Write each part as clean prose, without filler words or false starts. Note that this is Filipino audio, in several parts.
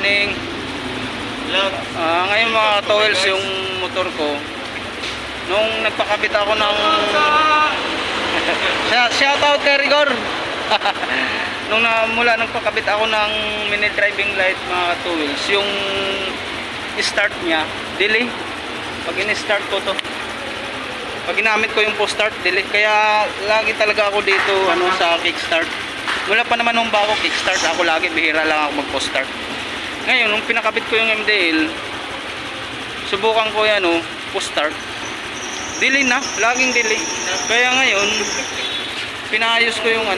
morning. Ngayon mga towels yung motor ko. Nung nagpakabit ako ng shout out kay Rigor. Mula nagpakabit ako ng mini driving light mga towels, yung start niya delay. Pag in-start ko to, pag ginamit ko yung post start delay, kaya lagi talaga ako dito sa kickstart. Wala pa naman nung bago kickstart, ako lagi bihira lang ako mag post start. Ngayon nung pinakabit ko yung MDL, subukan ko yan post start delay na, laging delay. Kaya ngayon pinayos ko yung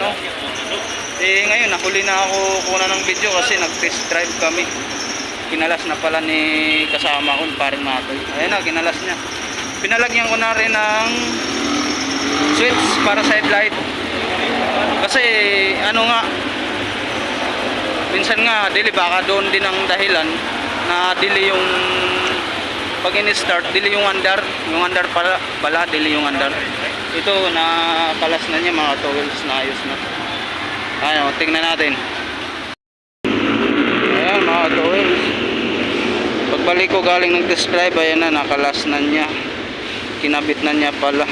ngayon nahuli na ako kuna ng video kasi nag test drive kami. Kinalas na pala ni kasama ko, paring Matoy. Ayun na, kinalas niya. Pinalagyan ko na rin ng switch para side light. Kasi minsan nga delay, baka doon din ang dahilan na delay yung pag in-start, delay yung andar pala delay yung andar. Ito nakalas na niya mga towels, na ayos na. Ayun, tingnan natin. Ayan mga towels, pagbalik ko galing ng test drive, ayan na, nakalas na niya, kinabit na niya pala.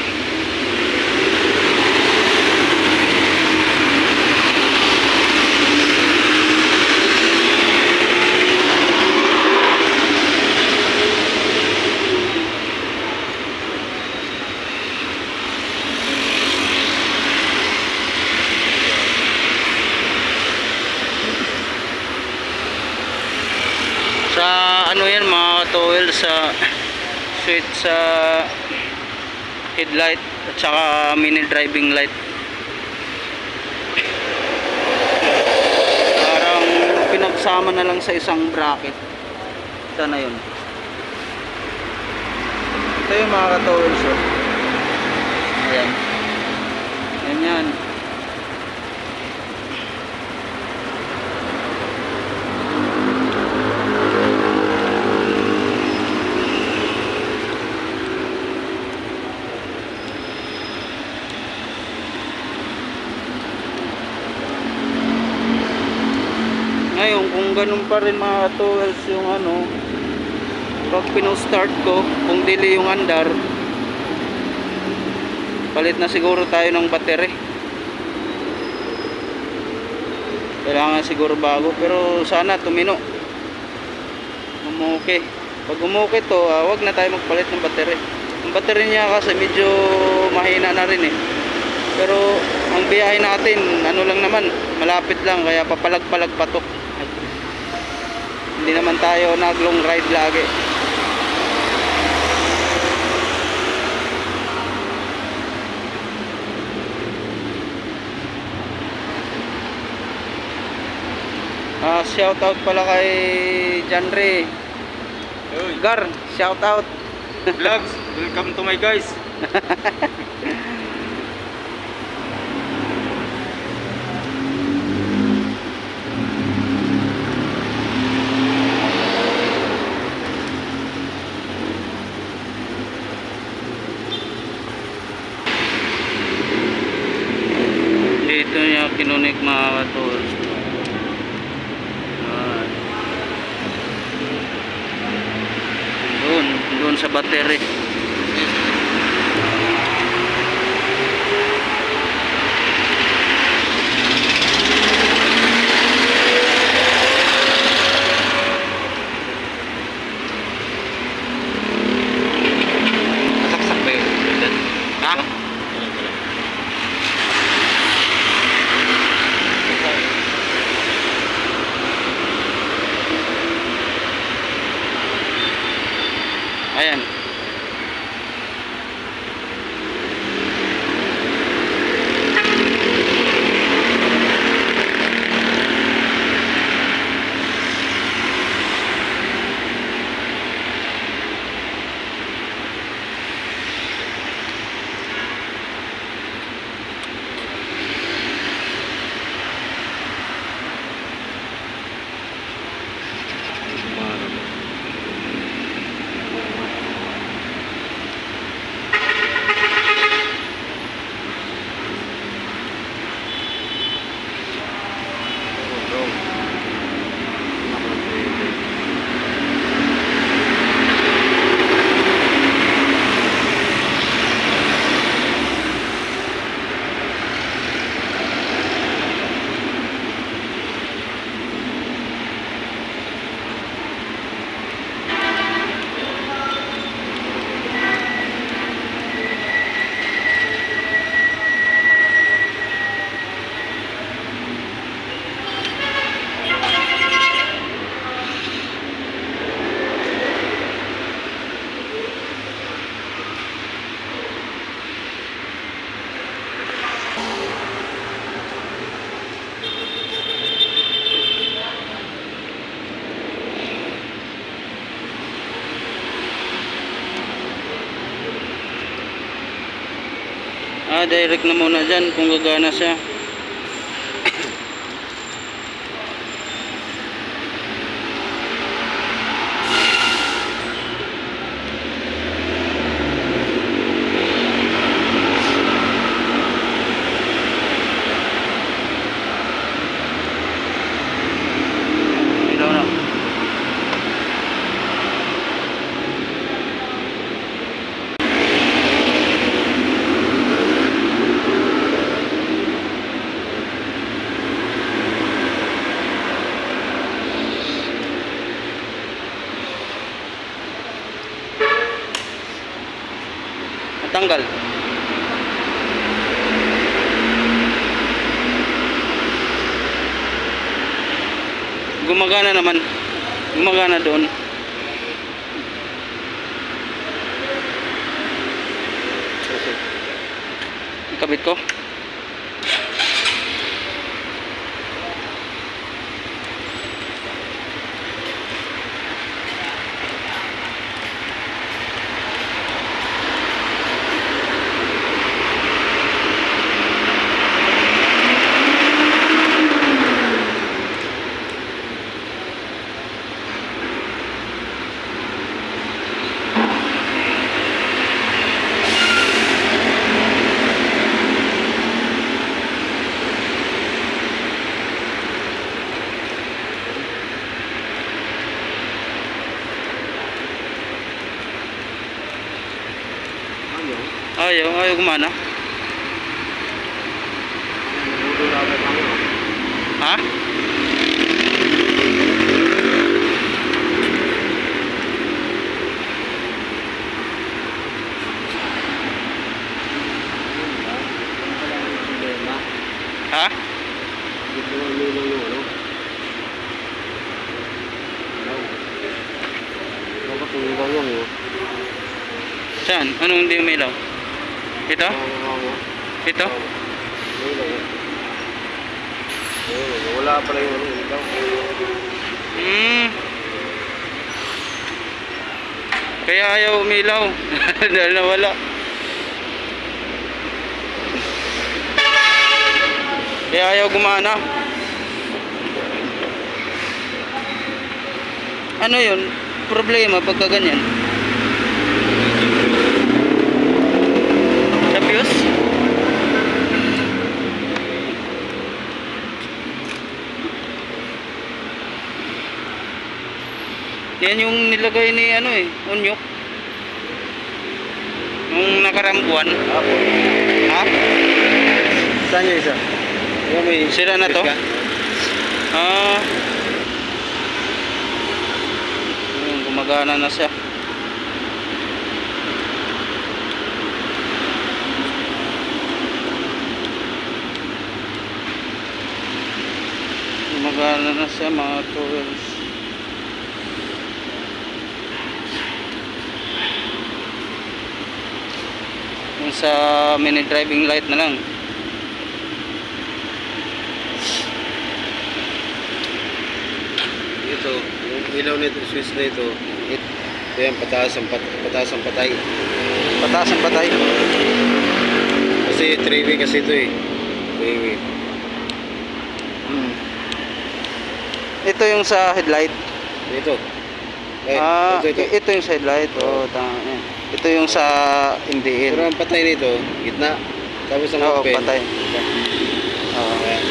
Sa yan mga towel, sa switch sa headlight at saka mini driving light, parang pinagsama na lang sa isang bracket. Sana yun. Ito yung mga towel, so ayan, yan. Ngayon kung ganun pa rin mga towels yung pag pino-start ko, kung delay yung andar, palit na siguro tayo ng battery. Kailangan siguro bago, pero sana tumino, umuke. Pag umuke to, wag na tayo magpalit ng battery. Ang battery niya kasi medyo mahina na rin pero ang biyahe natin lang naman, malapit lang, kaya papalag-palag pa to. Hindi naman tayo nag-long ride lagi. Shout out pala kay Janre Gar, shout out. Vlogs, welcome to my guys. Dito niya kinunik mga tools. Doon sa battery. Nasaksak ba yun? Ha? Ayan. Direct na muna dyan kung gagana siya. Ilaw na. Tanggal. Gumagana naman. Gumagana doon. Kabit ko. Ayaw gumana. Ha? Ha? Saan? Anong hindi umilaw? Ito? Ito? Wala pala yung ilaw. Kaya ayaw umilaw. Dahil nawala. Kaya ayaw gumana. Ano yun? Problema pagka ganyan. Sa fuse? Yan yung nilagay ni Unyok. Nung nakarambuan. Ha? Saan yung isa? Yung may Sira na to? Gumagana na siya. Gumagana na siya mga tools. Yung sa mini driving light na lang. ito, yung ilaw nito, switch na ito. Ito yan, pataas ang patay. Pataas ang patay. Kasi 3-way kasi ito eh. 3-way. Ito yung sa headlight. Ito. Ito. Ito yung sa headlight. Oh, tama. Ito yung sa MDL. Pero ang patay nito, gitna. Tapos ang Oo, open. patay. Oo. Ayan.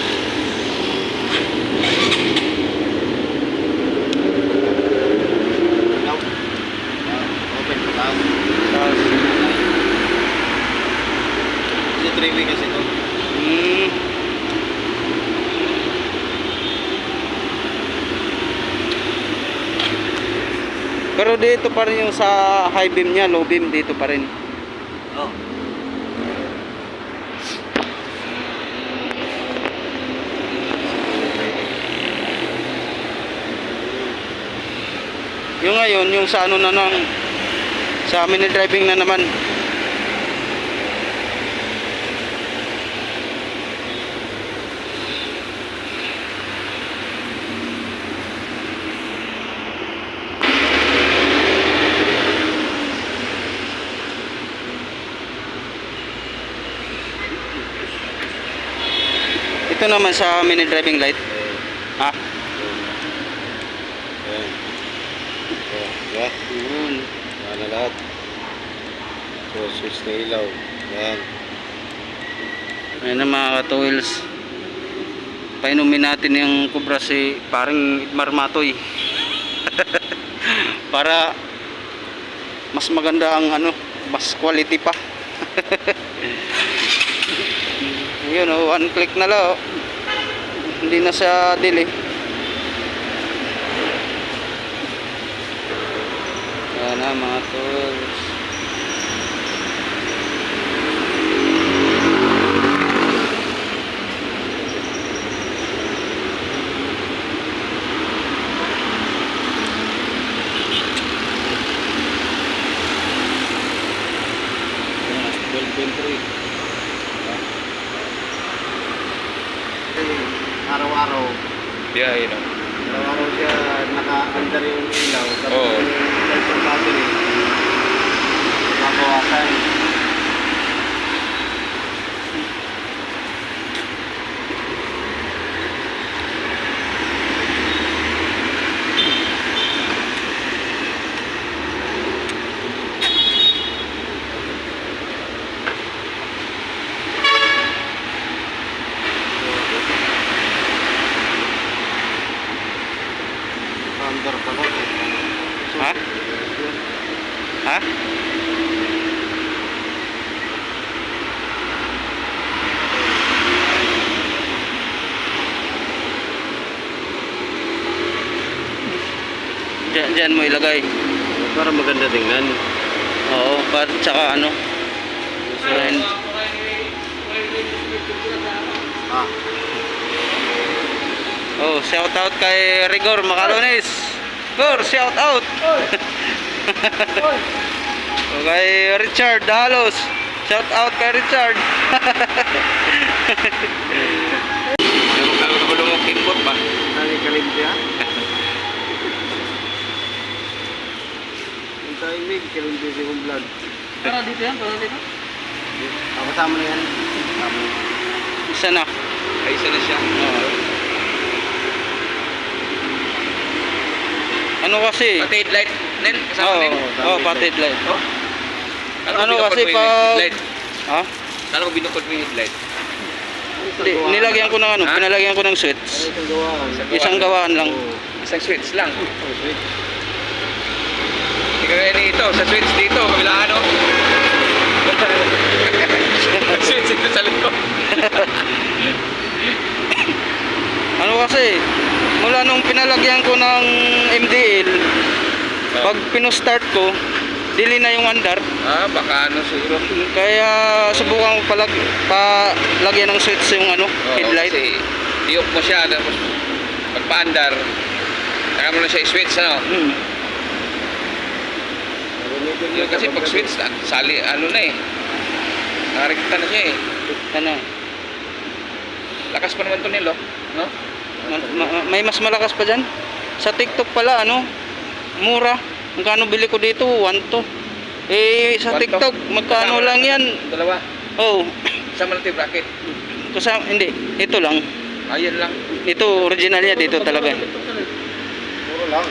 Open, pataas. Tapos, Kasi 3-way kasi ito. Pero dito pa rin yung sa high beam niya, low beam dito pa rin. Oh. Yung ngayon, yung sa ano na nang sa mini driving na naman. Dito naman sa mini driving light. Ha? Ayan. Oh, diba? Yun. Yan na lahat. So, switch na ilaw. Yan. Ayan na mga ka-wheels. Painumin natin yung kubra si paring Idmar Matoy. Para mas maganda ang ano, mas quality pa. Yun oh, one click na lang oh. Hindi na siya delay. Ayan na mga tools. Araw-araw. Yeah, yun oh. Araw-araw siya naka-under yung ilaw. Tapos Oo. yung battery. Mabawasan. Under pa lang. Ha? Ha? Diyan mo ilagay. Para maganda tingnan. Oo, tsaka ano. Friend. Ah. Oh, shout out kay Rigor Macalones. Rigor, shout out. Oh, kay Richard Dalos. Shout out kay Richard. Ano mo kimbot pa? Ano yung kalimpya? Yung timing, kalimpya siya kong vlog. Para dito yan, para dito. Kasama na yan. Isa na. Ay, isa na siya. Ano kasi? Pati headlight, Nen, kasama Oo, din. pati headlight. Oh? Ano binukod kasi mo yung pag... headlight? Ha? Saan ko binukod mo yung headlight? Hindi, nilagyan ko ng ano, Ha? pinalagyan ko ng switch. Isang gawaan. Isang gawaan lang. Isang switch lang. Oh, switch. Hindi ka kaya ito, sa switch dito, kabilaan ano? Switch dito sa likod. Ano kasi, mula nung pinalagyan ko ng MDL, pag pinostart ko, dili na yung andar. Baka ano siguro. Kaya subukan ko palagyan ng switch yung ano, Oo, headlight. Kasi i-off mo siya, tapos pagpa-andar, saka mo na siya i-switch, ano? Yun, kasi pag switch, sali, ano na eh. Nakarekta na siya eh. Ano, Lakas pa naman to nilo, no? may mas malakas pa dyan. Sa TikTok pala, ano, mura. Magkano bili ko dito? 1 to. Eh, sa 1 to? TikTok, magkano Kasama lang yan? Dalawa. Oh, Sama lang ito yung bracket. kasama, hindi, ito lang. Ayun lang. Ito, original niya dito talaga. Puro lang.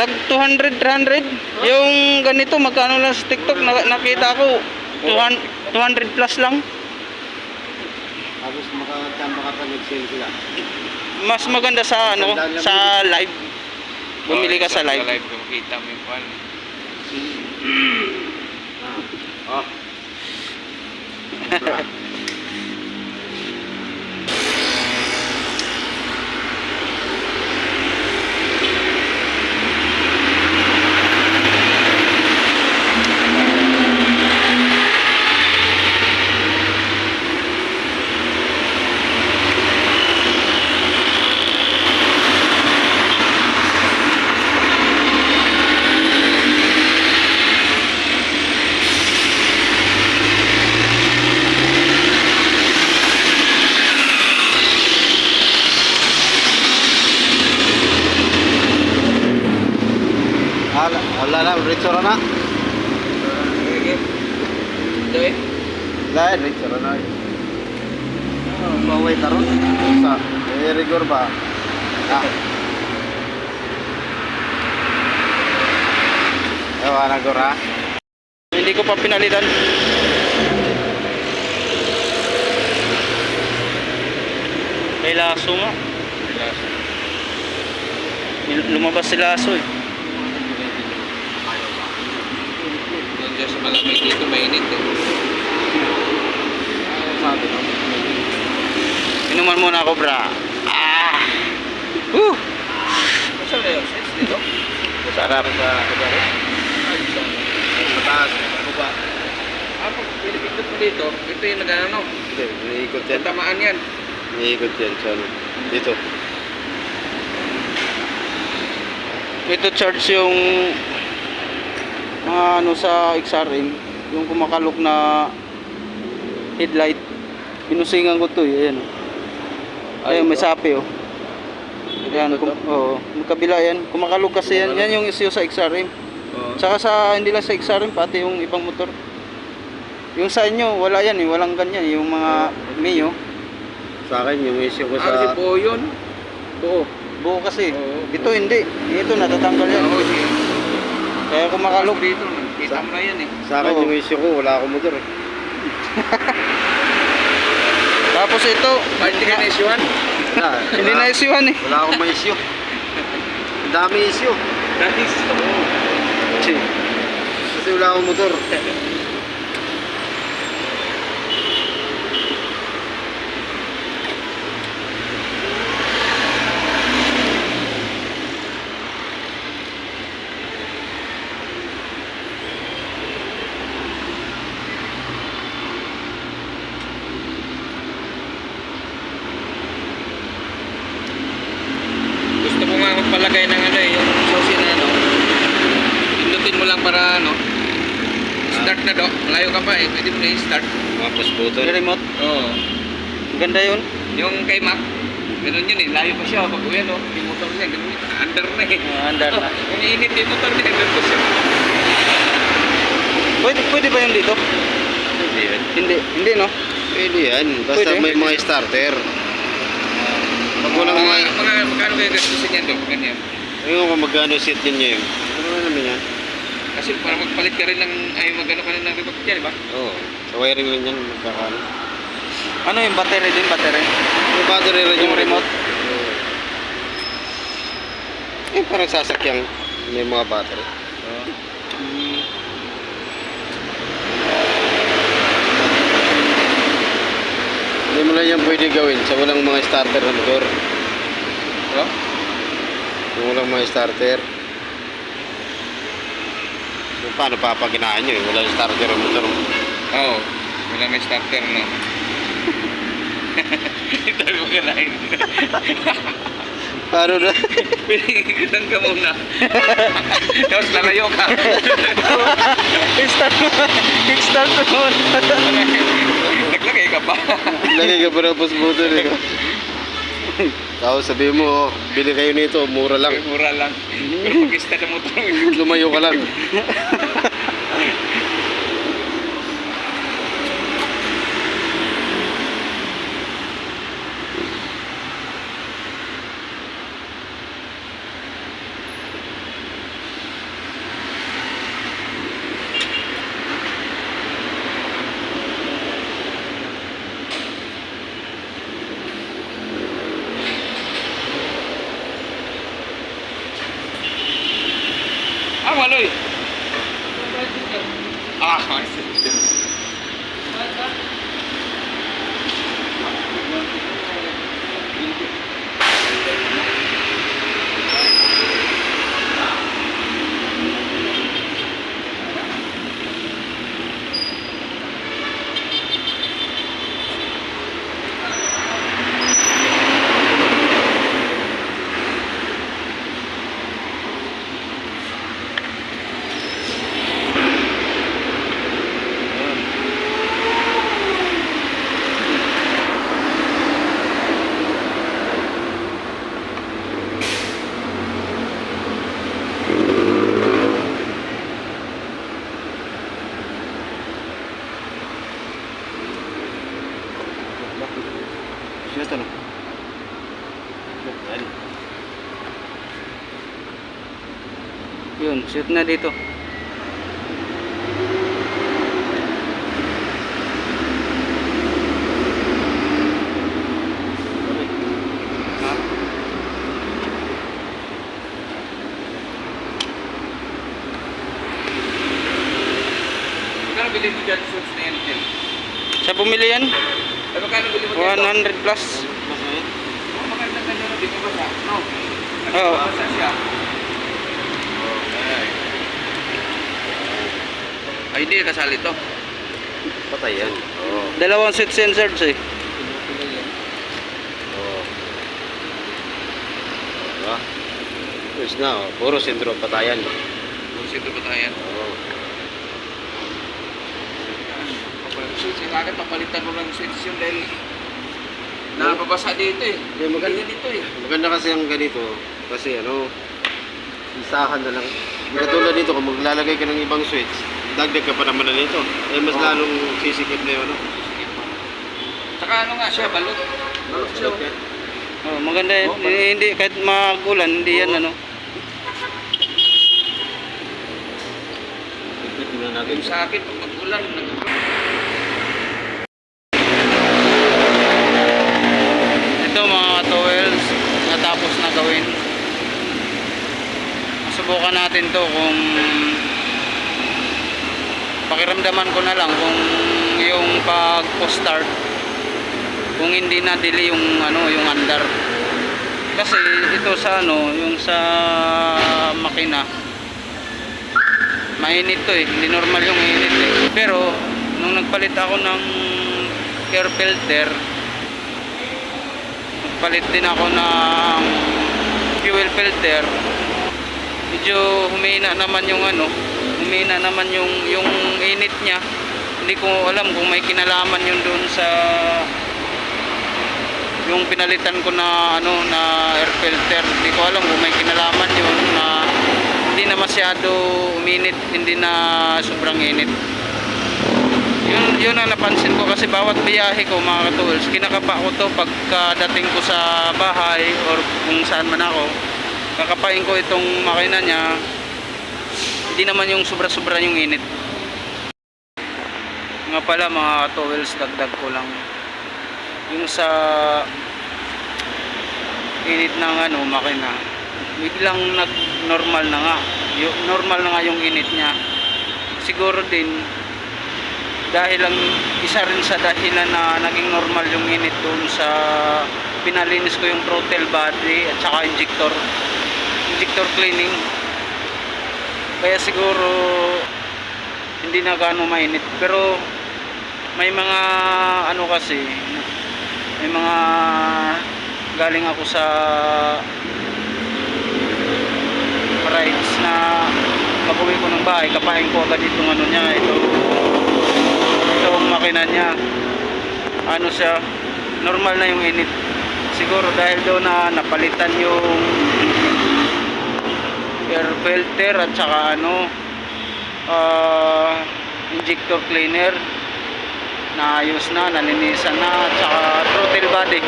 Tag 200, 300. Yung ganito, magkano lang sa TikTok, nakita ko, 200 plus lang. Tapos makapag-sale sila. Mas maganda sa ano, sa live. Bumili ka sa live. Live, makita mo yung pan. Oh. Wala na, ritsura na. Ito eh. Lahat, ritsura na. Paway taron. Sa rigor ba? Ah. Ewan na gora. Hindi ko pa pinalitan. May laso nga. Lumabas si laso eh. Doon dyan sa malamig dito, mainit eh. Sabi no. Inuman muna ako, bra. Ah! Woo! Saan na yung sense dito? Sarap. Mataas. Baba. Pag pinipindot mo dito, ito yung nag-ano. Hindi, iniikot yan. Tamaan yan. Iniikot yan sa ano. Dito. Ito charge yung mga ano sa XRM, yung kumakalok na headlight. Pinusingan ko to eh, ayan oh. Ayun, may sapi oh. Ayan, magkabila yan. Kumakalok kasi yan. Yan yung issue sa XRM. Tsaka sa, hindi lang sa XRM, pati yung ibang motor. Yung sa inyo, wala yan eh, walang ganyan. Yung mga Mio, Sa akin, yung issue ko Kasi sa... po yun. buo. Buo kasi. Oo. Ito hindi. Ito natatanggal yan. Oo, sige. Kaya kumakalok. Dito, kita mo na yan eh. Sa akin, Oo. yung issue ko, wala akong motor eh. Tapos ito, Bakit hindi ka na-issuean? hindi na isyuhan eh. Wala akong ma-issue. Ang dami issue. Nice. Kasi wala akong motor. Gusto ko nga magpalagay ng ano eh, yung susi na ano. Pindutin mo lang para ano. Start na do. Malayo ka pa eh. Pwede mo na i-start. Tapos button. Yung remote, Oo. ganda yun. Yung kay Mac, ganun yun eh. Layo pa siya. Pag uwi ano, yung motor niya, ganun yun. Under na eh. Andar na. Kung iinit yung motor niya, ganun pa siya. Pwede ba yung dito? Hindi yan. Hindi no? Pwede yan. Basta Pwede. may mga starter. Pag walang mga... Magkano kayo gastusin yan do? Ganyan. Ayun kung magkano set ninyo yun. Ano naman yan? Kasi para magpalit ka rin ng, ay magano ka rin ng remote dyan, di ba? Oo. Sa wiring rin yan. Magkakano. Ano yung battery din? Battery? Yung battery rin Yung remote? Oo. Eh parang sasakyang may mga battery. Oo. Hindi mo lang yan pwede gawin sa walang mga starter na motor. Oo? Yung walang mga starter. So, paano papaginaan nyo eh? Walang starter ang motor mo. Oo. Wala may starter, no? Ito mo ka na Paano na? Pinigatan ka muna. Tapos lalayo ka. Start mo. Start mo. Naglagay ka pa. Lagay ka pa ng post motor eh. Tapos sabihin mo, oh, bili kayo nito, mura lang. Mura lang. Pero pag-start na motor, Lumayo ka lang. Maloy. Ah, Yun, shoot na dito. Ha? Magkano bilhin mo dyan shorts na yan, Kel? Siya bumili yan? Ay, magkano bilhin mo dyan? 100 plus. Oh, maganda ganda na, di ba basa? No. Oo. Basa siya. Ay, hindi kasali to. Patay yan. Oo. Dalawang set sensors eh. Oo. Diba? Tapos na, oh. Puro sentro patayan. Kung sino ba tayo yan? Oo. Switch, bakit papalitan mo ng switch yun dahil nakababasa dito eh. Hindi, maganda. Hindi dito eh. Maganda kasi ang ganito. Kasi ano, isahan na lang. Katulad dito, kung maglalagay ka ng ibang switch, dagdag ka pa naman na nito. Eh, mas Oo. lalong sisikip na yun. Ano? Saka ano nga siya, balot. Balot siya. Oh, maganda yan. Oh, maganda. Hindi, kahit magulan, hindi yan Oo. ano. Tignan natin. Yung sa akin, pag mag-ulan, Ito mga towels, natapos na gawin. Subukan natin to kung pakiramdaman ko na lang kung yung pag post start kung hindi na delay yung ano yung andar kasi ito sa ano yung sa makina mainit to eh, hindi normal yung init eh. Pero nung nagpalit ako ng air filter, nagpalit din ako ng fuel filter, medyo humina naman yung ano, humina naman yung init niya. Hindi ko alam kung may kinalaman yun doon sa yung pinalitan ko na ano na air filter. Hindi ko alam kung may kinalaman yun na hindi na masyado uminit, hindi na sobrang init. Yun ang napansin ko kasi bawat biyahe ko mga ka-tools, kinakapa ko to pagkadating ko sa bahay or kung saan man ako. Kakapain ko itong makina niya, hindi naman yung sobra-sobra yung init. Nga pala mga towels, dagdag ko lang yung sa init ng ano makina, biglang nag normal na nga normal na nga yung init niya. Siguro din dahil lang isa rin sa dahilan na naging normal yung init doon sa pinalinis ko yung throttle body at saka injector cleaning, kaya siguro hindi na gaano mainit. Pero may mga ano kasi, may mga galing ako sa rides na pag-uwi ko ng bahay, kapain ko agad itong ano niya, itong makina niya, ano siya, normal na yung init. Siguro dahil doon na napalitan yung air filter at saka ano injector cleaner, naayos na, nalinisan na, at saka throttle body.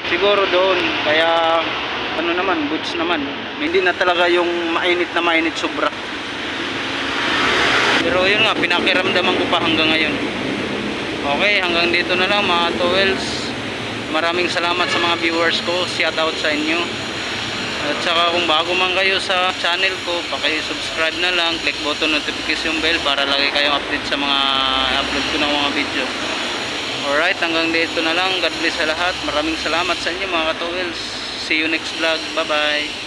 Siguro doon, kaya ano naman, goods naman. Hindi na talaga yung mainit na mainit sobra. Pero yun nga, pinakiramdaman ko pa hanggang ngayon. Okay, hanggang dito na lang mga towels. Maraming salamat sa mga viewers ko, shout out sa inyo. At saka kung bago man kayo sa channel ko, paki-subscribe na lang, click button notification bell para lagi kayong update sa mga upload ko ng mga video. Alright, hanggang dito na lang. God bless sa lahat. Maraming salamat sa inyo mga ka-towels. See you next vlog. Bye bye.